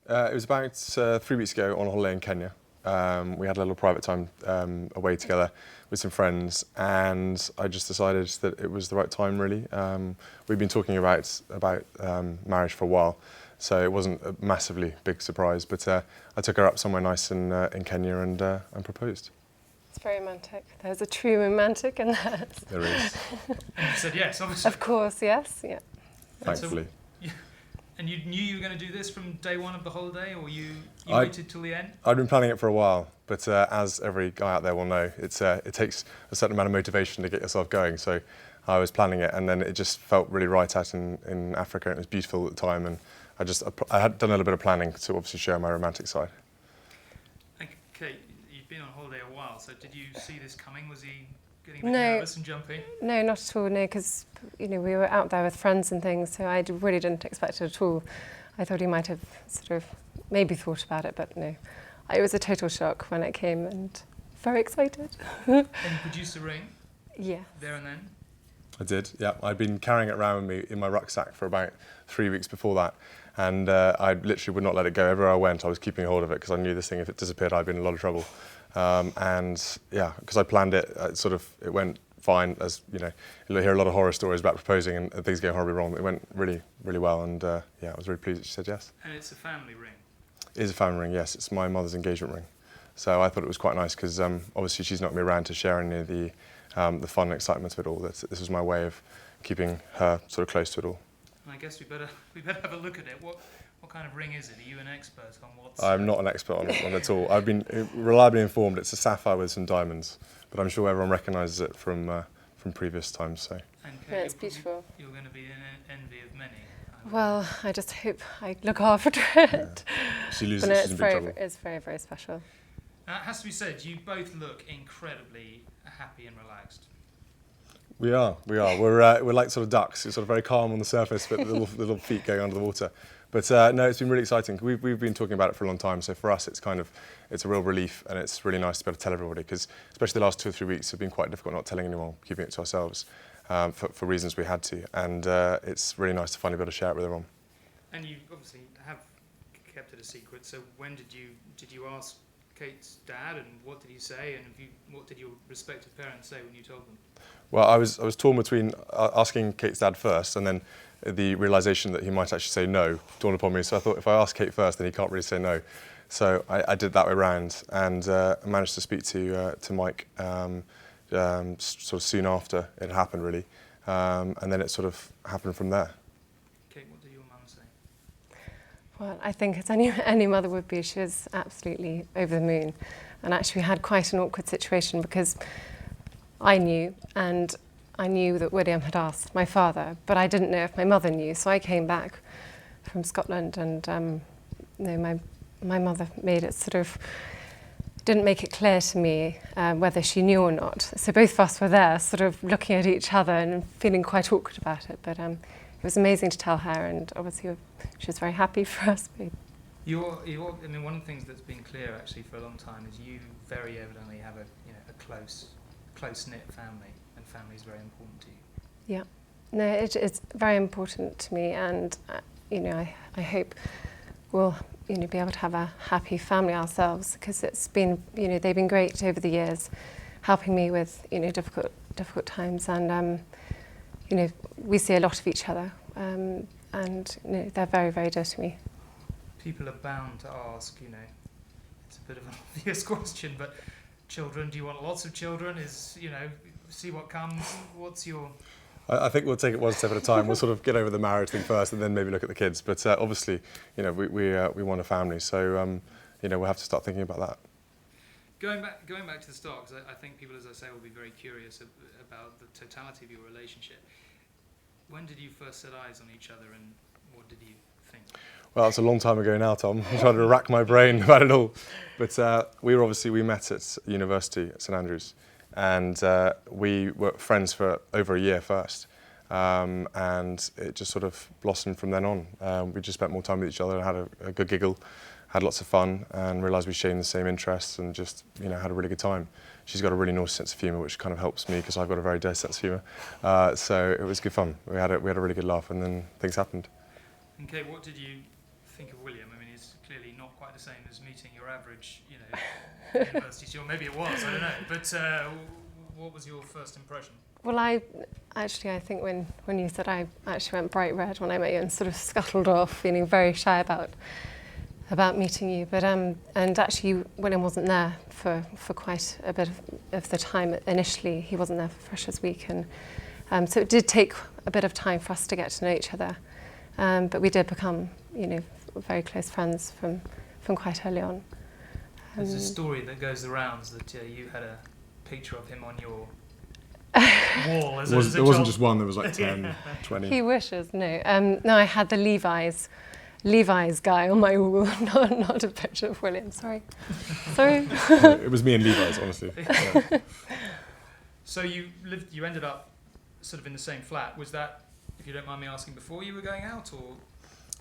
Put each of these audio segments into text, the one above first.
It was about 3 weeks ago on a holiday in Kenya. We had a little private time away together with some friends, and I just decided that it was the right time, really. We've been talking about marriage for a while, so it wasn't a massively big surprise, but I took her up somewhere nice in Kenya and proposed. It's very romantic. There's a true romantic in that. There is. And you said yes, obviously. Of course, yes, yeah. Thankfully. And you knew you were going to do this from day one of the holiday, or you waited till the end? I'd been planning it for a while, but as every guy out there will know, it takes a certain amount of motivation to get yourself going. So I was planning it, and then it just felt really right out in Africa, and it was beautiful at the time, and I had done a little bit of planning to obviously show my romantic side. Okay, you've been on holiday a while, so did you see this coming? Was he getting a bit nervous and jumpy? No, not at all, no, because we were out there with friends and things, so I really didn't expect it at all. I thought he might have sort of maybe thought about it, but no. It was a total shock when it came, and very excited. And you produced the ring? Yeah. There and then? I did, yeah. I'd been carrying it around with me in my rucksack for about 3 weeks before that, and I literally would not let it go. Everywhere I went, I was keeping hold of it, because I knew this thing, if it disappeared, I'd be in a lot of trouble. And yeah, because I planned it, it went fine. As you know, you'll hear a lot of horror stories about proposing and things going horribly wrong. It went really, really well, and yeah, I was really pleased that she said yes. And it's a family ring? It is a family ring, yes. It's my mother's engagement ring. So I thought it was quite nice, because obviously she's not going to be around to share any of the fun and excitement of it all. This was my way of keeping her sort of close to it all. And I guess we better have a look at it. What kind of ring is it? Are you an expert on what's... I'm not an expert on it at all. I've been reliably informed it's a sapphire with some diamonds, but I'm sure everyone recognises it from previous times. So. Yeah, it's beautiful. You're going to be in envy of many. Well, I just hope I look after it. Yeah. She loses, but she's in big trouble. It's very, very special. Now, it has to be said, you both look incredibly happy and relaxed. We are. We're like sort of ducks. It's sort of very calm on the surface, but the little feet going under the water. But no, it's been really exciting. We've been talking about it for a long time, so for us it's a real relief, and it's really nice to be able to tell everybody, because especially the last 2 or 3 weeks have been quite difficult not telling anyone, keeping it to ourselves for reasons we had to, and it's really nice to finally be able to share it with everyone. And you obviously have kept it a secret, so when did you ask Kate's dad, and what did he say, and what did your respective parents say when you told them? Well, I was torn between asking Kate's dad first, and then the realisation that he might actually say no dawned upon me. So I thought, if I ask Kate first, then he can't really say no. So I did that way round, and I managed to speak to Mike sort of soon after it happened, really, and then it sort of happened from there. Kate, what did your mum say? Well, I think as any mother would be, she was absolutely over the moon. And actually we had quite an awkward situation, because I knew that William had asked my father, but I didn't know if my mother knew. So I came back from Scotland, and my mother made it didn't make it clear to me whether she knew or not. So both of us were there, sort of looking at each other and feeling quite awkward about it. But it was amazing to tell her, and obviously she was very happy for us. I mean, one of the things that's been clear actually for a long time is you very evidently have a close-knit family, and family is very important to you. Yeah, no, it's very important to me, and I hope we'll be able to have a happy family ourselves, because it's been they've been great over the years, helping me with difficult times, and we see a lot of each other, and they're very, very dear to me. People are bound to ask, it's a bit of an obvious question, but children, do you want lots of children? See what comes? What's your... I think we'll take it one step at a time. We'll sort of get over the marriage thing first, and then maybe look at the kids. But obviously, we want a family, so we'll have to start thinking about that. Going back to the start, because I think people, as I say, will be very curious about the totality of your relationship. When did you first set eyes on each other, and what did you think? Well, it's a long time ago now, Tom. I'm trying to rack my brain about it all. But we met at university at St Andrews, and we were friends for over a year first, and it just sort of blossomed from then on. We just spent more time with each other and had a good giggle, had lots of fun, and realised we shared the same interests, and just had a really good time. She's got a really nice sense of humour, which kind of helps me, because I've got a very dirty sense of humour. So it was good fun. We had a really good laugh, and then things happened. Okay, what did you think of William? I mean, is clearly not quite the same as meeting your average, university student. Maybe it was, I don't know. But what was your first impression? Well, I think when you said, I actually went bright red when I met you and sort of scuttled off, feeling very shy about meeting you. But and actually, William wasn't there for quite a bit of the time initially. He wasn't there for Freshers' Week, and so it did take a bit of time for us to get to know each other. But we did become, very close friends from quite early on. There's a story that goes the rounds that you had a picture of him on your wall as a There wasn't just one, there was like 10, 20. He wishes, no. No, I had the Levi's guy on my wall, not a picture of William, sorry. It was me and Levi's, honestly. Yeah. So you ended up sort of in the same flat. Was that, if you don't mind me asking, before you were going out, or?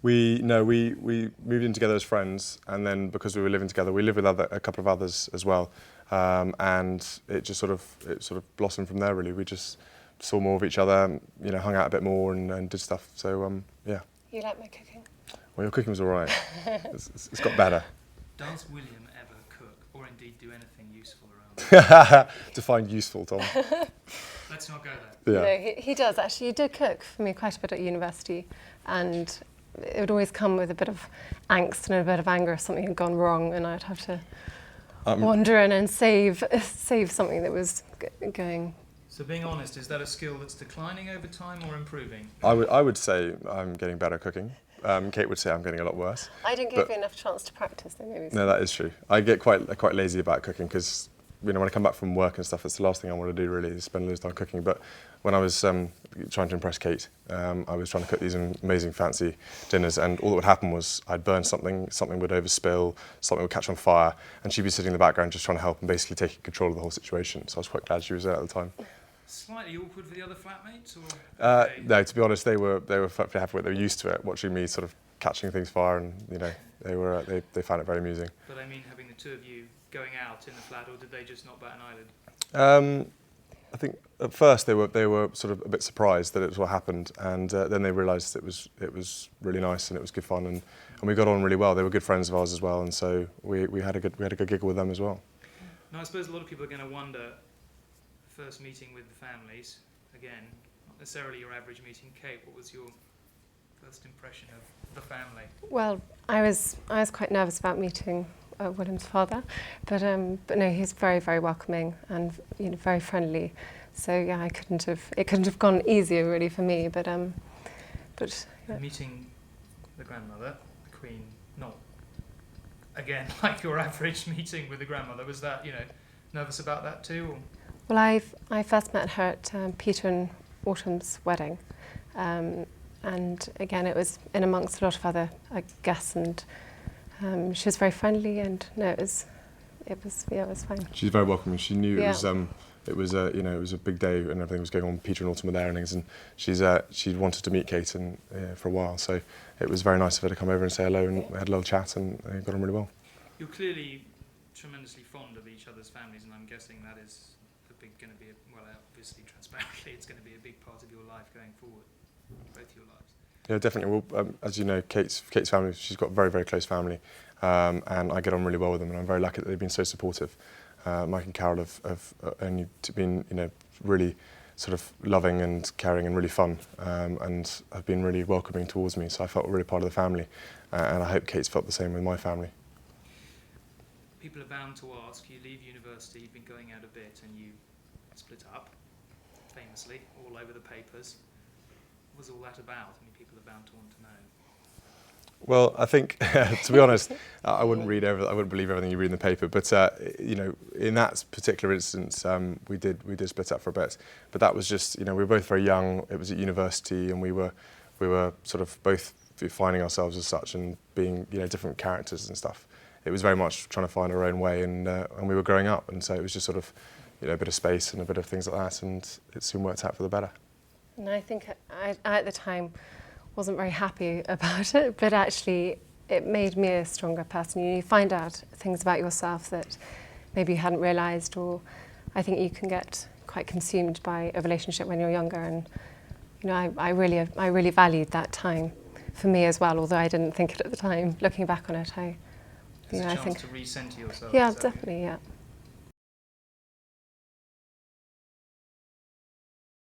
We moved in together as friends, and then because we were living together, we lived with a couple of others as well, and it just sort of blossomed from there. Really, we just saw more of each other, hung out a bit more and did stuff. So yeah. You like my cooking? Well, your cooking was all right. It's got better. Does William ever cook, or indeed do anything useful around? Define useful, Tom. Let's not go there. Yeah. No, he does actually. He did cook for me quite a bit at university, and it would always come with a bit of angst and a bit of anger if something had gone wrong, and I'd have to wander in and save something that was going. So being honest, is that a skill that's declining over time or improving? I would say I'm getting better at cooking. Kate would say I'm getting a lot worse. I didn't give you enough chance to practice, though, maybe. No, that is true. I get quite lazy about cooking because when I come back from work and stuff, it's the last thing I want to do really is spend loads of time cooking. But when I was trying to impress Kate, I was trying to cook these amazing fancy dinners, and all that would happen was I'd burn something would overspill, something would catch on fire, and she'd be sitting in the background just trying to help and basically taking control of the whole situation. So I was quite glad she was there at the time. Slightly awkward for the other flatmates, or? No, to be honest, they were perfectly happy with it. They were used to it, watching me sort of catching things fire, and they found it very amusing. But I mean, having the two of you going out in the flat, or did they just not bat an eyelid? I think at first they were sort of a bit surprised that it was what happened, and then they realised it was really nice and it was good fun, and we got on really well. They were good friends of ours as well, and so we had a good giggle with them as well. Now I suppose a lot of people are going to wonder, first meeting with the families, again, not necessarily your average meeting. Kate, what was your first impression of the family? Well, I was quite nervous about meeting William's father, but no, he's very, very welcoming and very friendly. So yeah, it couldn't have gone easier really for me. But yeah. Meeting the grandmother, the Queen, not again like your average meeting with the grandmother. Was that nervous about that too? Or? Well, I first met her at Peter and Autumn's wedding, and again it was in amongst a lot of other guests, and she was very friendly, and no, it was fine. She's very welcoming. She knew Yeah. it was a big day and everything was going on. Peter and Autumn were there and things, and she'd wanted to meet Kate for a while, so it was very nice of her to come over and say hello, and we had a little chat and got on really well. You're clearly tremendously fond of each other's families, and I'm guessing that is going to be obviously transparently, it's going to be a big part of your life going forward, both your lives. Yeah, definitely. Well, as you know, Kate's family, she's got a very, very close family, and I get on really well with them, and I'm very lucky that they've been so supportive. Mike and Carol have only been, really sort of loving and caring and really fun, and have been really welcoming towards me, so I felt really part of the family, and I hope Kate's felt the same with my family. People are bound to ask, you leave university, you've been going out a bit, and you split up, famously, all over the papers. What was all that about? I mean, people are bound to want to know. Well, I think, to be honest, I wouldn't believe everything you read in the paper. But in that particular instance, we did split up for a bit. But that was just, we were both very young. It was at university, and we were sort of both finding ourselves as such and being, different characters and stuff. It was very much trying to find our own way, and we were growing up, and so it was just sort of, a bit of space and a bit of things like that, and it soon worked out for the better. And I think I at the time wasn't very happy about it, but actually it made me a stronger person. You find out things about yourself that maybe you hadn't realised, or I think you can get quite consumed by a relationship when you're younger, and I really valued that time for me as well, although I didn't think it at the time. Looking back on it, It's a I chance think, to recenter yourself. yeah, is that- definitely, yeah.